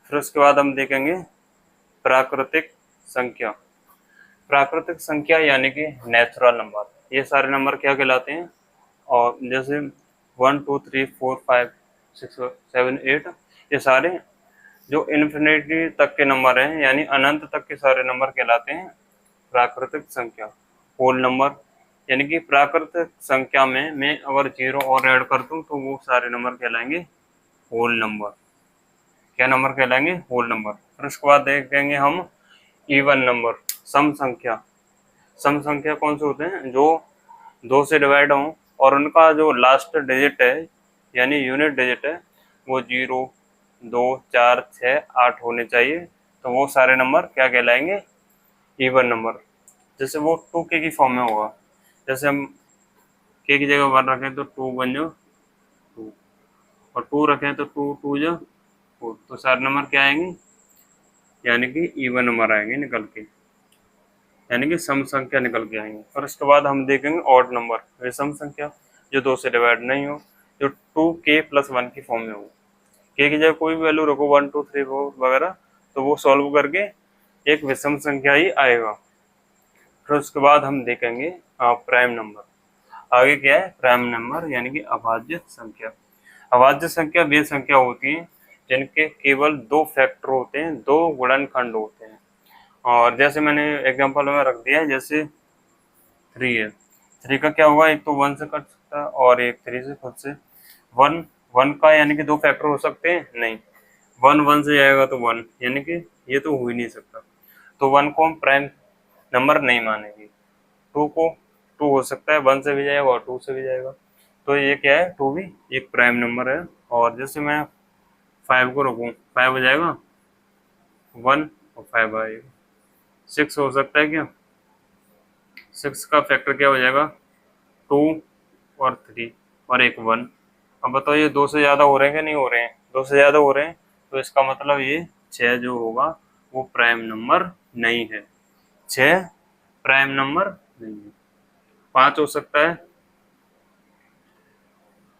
फिर उसके बाद हम देखेंगे प्राकृतिक संख्या। प्राकृतिक संख्या यानी कि नेचुरल नंबर, ये सारे नंबर क्या कहलाते हैं? और जैसे 1 2 3 4 5 6 7 8, ये सारे जो इन्फिनिटी तक के नंबर हैं यानी अनंत तक के सारे नंबर कहलाते हैं प्राकृतिक संख्या, होल नंबर। यानी कि प्राकृतिक संख्या में मैं अगर 0 और ऐड कर दूं तो वो सारे नंबर कहलाएंगे होल नंबर। क्या नंबर कहलाएंगे? Whole number. फिर उसके बाद देखेंगे हम इवन नंबर, सम संख्या। सम संख्या कौन से होते हैं? जो 2 से डिवाइड हों और उनका जो लास्ट डिजिट है यानी यूनिट डिजिट है वो 0 2 4 6 8 होने चाहिए, तो वो सारे नंबर क्या कहलाएंगे? Even number. जैसे वो 2k की फॉर्म में होगा, जैसे हम k की जगह 1 रखें तो 2 बन जो 2, और 2 रखें तो 2 2 जो 4, तो सारे नंबर क्या आएंगे? यानी कि इवन नंबर आएंगे निकल के, यानी कि सम संख्या निकल के आएंगे। और उसके बाद हम देखेंगे ऑड नंबर, विषम संख्या, जो 2 से डिवाइड नहीं हो, जो 2k + 1 की फॉर्म में हो। k की जगह कोई भी वैल्यू रखो 1 2 3 4 वगैरह, तो वो सॉल्व करके एक विषम संख्या ही आएगा। फिर उसके बाद हम देखेंगे प्राइम नंबर। आगे क्या है? प्राइम नंबर यानी कि अभाज्य संख्या। अभाज्य संख्या वे संख्या होती है जिनके केवल 2 फैक्टर होते हैं, 2 गुणनखंड होते हैं। और जैसे मैंने एग्जांपल में रख दिया है, जैसे 3 है, 3 का क्या होगा? एक तो 1 से कट सकता है और एक 3 से खुद से। 1 का यानी कि 2 फैक्टर हो सकते हैं? नहीं, 1 1 से जाएगा तो 1, यानी कि ये तो हो ही नहीं सकता, तो 1 को हम प्राइम नंबर नहीं मानेंगे। 2 को 2 हो सकता है, 1 से भी जाएगा और 2 से भी जाएगा, तो ये क्या है? 2 भी एक प्राइम नंबर है। और जैसे मैं 5 को रखूँ, 5 हो जाएगा 1 और 5 आएगा। 6 हो सकता है क्या? 6 का फैक्टर क्या हो जाएगा? 2 और 3 और एक 1। अब बताओ ये 2 से ज़्यादा हो रहे हैं कि नहीं हो रहे हैं? 2 से ज़्यादा हो रहे हैं, तो इसका मतलब ये 6 जो होगा वो प्राइम नंबर नहीं है। 6 प्राइम नंबर नहीं है। 5 हो सकता है,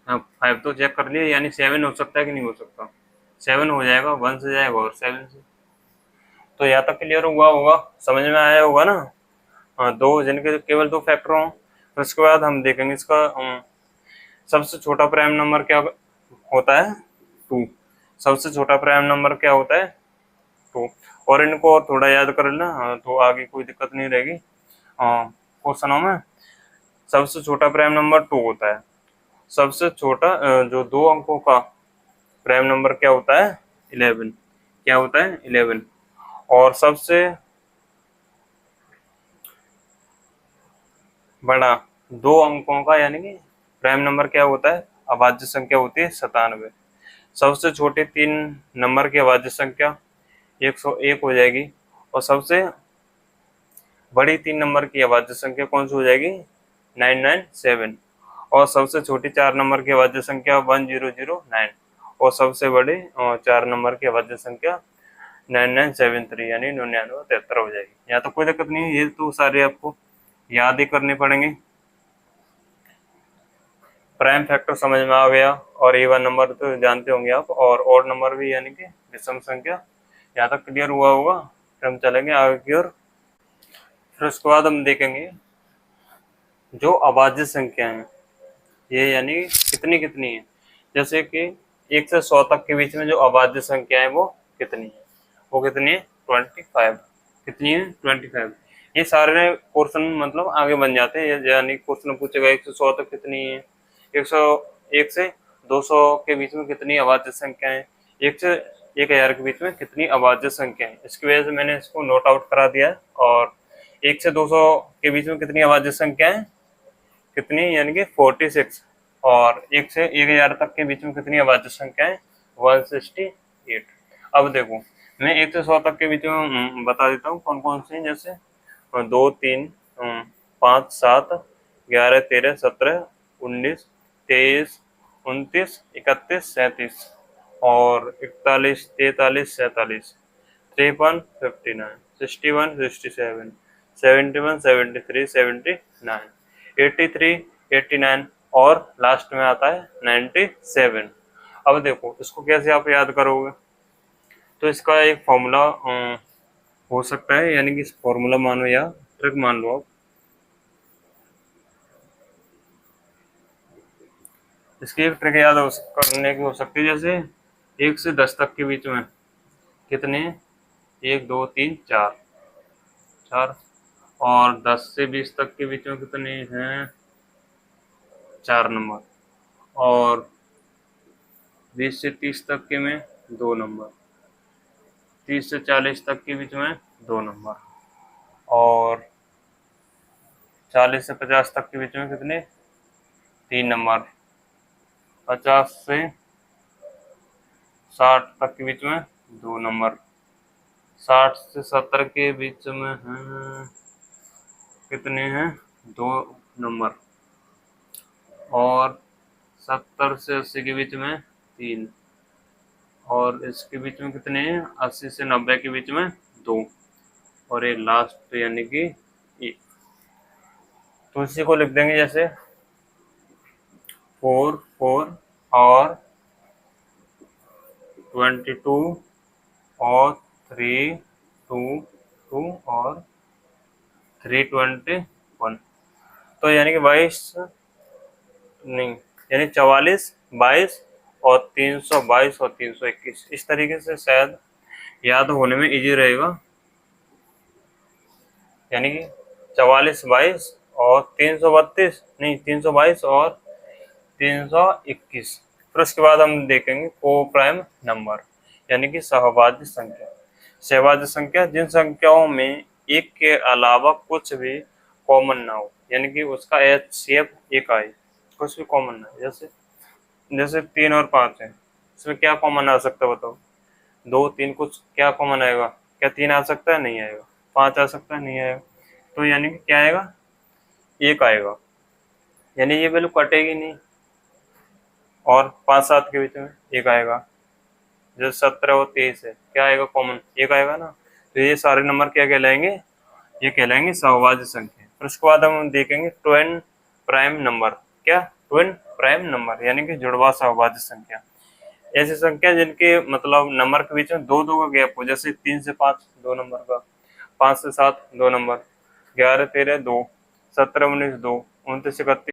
हाँ 5 तो चेक कर लिया, यानी 7 हो सकता है कि नहीं हो सकता? 7 हो जाएगा, 1 से जाएगा और 7 से। तो यहाँ तक क्लियर हुआ होगा, समझ में आया होगा ना? हाँ, दो जिनके केवल 2 फैक्टर हों। तो उसके बाद हम देखेंगे इसका सबसे छोटा प्राइम नंबर क्या होता है? 2। सबसे छोटा प्राइम नंबर क्या होता है? 2। और इनको और थोड़ा याद कर लेना, तो आगे कोई दिक्कत नहीं रहेगी क्वेश्चनों में। सबसे छोटा प्राइम नंबर 2 होता है। सबसे छोटा जो 2 अंकों का प्राइम नंबर क्या होता है? 11। क्या होता है? 11। और सबसे बड़ा 2 अंकों का यानी कि प्राइम नंबर क्या होता है? अभाज्य संख्या होती है 97। सबसे छोटे 3 नंबर की अभाज्य संख्या 101 हो जाएगी, और सबसे बड़ी 3 नंबर की अभाज्य संख्या कौन सी हो जाएगी? 997। और सबसे छोटी 4 नंबर की अभाज्य संख्या 1009, और सबसे बड़े 4 नंबर की अभाज्य संख्या 9973 यानी 9973 हो जाएगी। यहाँ तो कोई दिक्कत नहीं है, ये तो सारे आपको याद ही करने पड़ेंगे। प्राइम फैक्टर समझ में आ गया, और इवन नंबर तो जानते होंगे आप, और ऑड नंबर भी यानी कि विषम संख्या। यहाँ तक क्लियर हुआ होगा। फिर हम चलेंगे आगे की ओर। फिर उसके बाद हम देखेंगे जो अभाज्य संख्या है ये यानी कितनी कितनी है। जैसे कि 1 से 100 तक के बीच में जो अभाज्य संख्या है वो कितनी है? वो कितनी है? 25। कितनी है? 25। ये सारे क्वेश्चन मतलब आगे बन जाते हैं, यानी क्वेश्चन पूछेगा 1 से 100 तक कितनी है, 101 से 200 के बीच में कितनी अभाज्य संख्या है, 1 से 1000 के बीच में कितनी अभाज्य संख्या है। इसकी वजह से मैंने इसको नोट आउट करा दिया है। और 1 से 200 के बीच में कितनी अभाज्य संख्या है? कितनी? यानी कि 46। और 1 से 1000 तक के बीच में कितनी अभाज्य संख्या है? 168। अब देखो मैं 1 से 100 तक के बीच में बता देता हूँ कौन कौन से, जैसे 2 3 5 7 11 13 17 19 23 29 31 37 और 41 43 47 53 59 61 67 71 73 79 83 89 और लास्ट में आता है 97। अब देखो इसको कैसे आप याद करोगे? तो इसका एक फॉर्मूला हो सकता है, यानी कि फॉर्मूला मानो या ट्रिक मान लो आप। इसकी एक ट्रिक याद करने की हो सकती है, जैसे 1 से 10 तक के बीच में कितने, 1 2 3 4 4, और 10 से 20 तक के बीच में कितने हैं, 4 नंबर, और 20 से 30 तक के में 2 नंबर, 30 से 40 तक के बीच में 2 नंबर, और 40 से 50 तक के बीच में कितने, 3 नंबर, 50 से 60 तक के बीच में 2 नंबर, 60 से 70 के बीच में हैं कितने हैं, 2 नंबर, और 70 से 80 के बीच में 3, और इसके बीच में कितने हैं, 80 से 90 के बीच में 2, और ये लास्ट यानी कि 1। तो इसी को लिख देंगे जैसे 4 4 और 22 और 3 2 2 और 321। तो यानी कि 22 नहीं, यानी 44 22 और 322 और 321, इस तरीके से शायद याद होने में इजी रहेगा। यानी कि 44 22 और 332 नहीं 322 और 321। फिर उसके बाद हम देखेंगे को प्राइम नंबर, यानी कि सहभाज्य संख्या। सहभाज्य संख्या जिन संख्याओं में एक के अलावा कुछ भी कॉमन ना हो, यानी कि उसका HCF एक आए, कुछ भी कॉमन ना है। जैसे जैसे 3 और 5 है, इसमें क्या कॉमन आ सकता है बताओ, 2 3 कुछ क्या कॉमन आएगा, क्या 3 आ सकता है, नहीं आएगा, 5 आ सकता है, नहीं आएगा, तो यानी कि क्या आएगा, एक आएगा, यानी ये वैल्यू कटेगी नहीं, और 5 7 के बीच में एक आएगा, जो 17 और 23 है क्या आएगा कॉमन, एक आएगा ना। तो ये सारे नंबर क्या कहलाएंगे, ये कहलाएंगे सहभाज्य संख्या। फिर उसके बाद हम देखेंगे ट्विन प्राइम नंबर। क्या, ट्विन प्राइम नंबर यानी कि जुड़वा सहभाज्य संख्या, ऐसी संख्या जिनके मतलब नंबर के बीच में 2 2 का गैप हो, जैसे 3 से 5 2 नंबर का, 5 से 7 2 नंबर, 11 13 2, 17 19 2, 29 31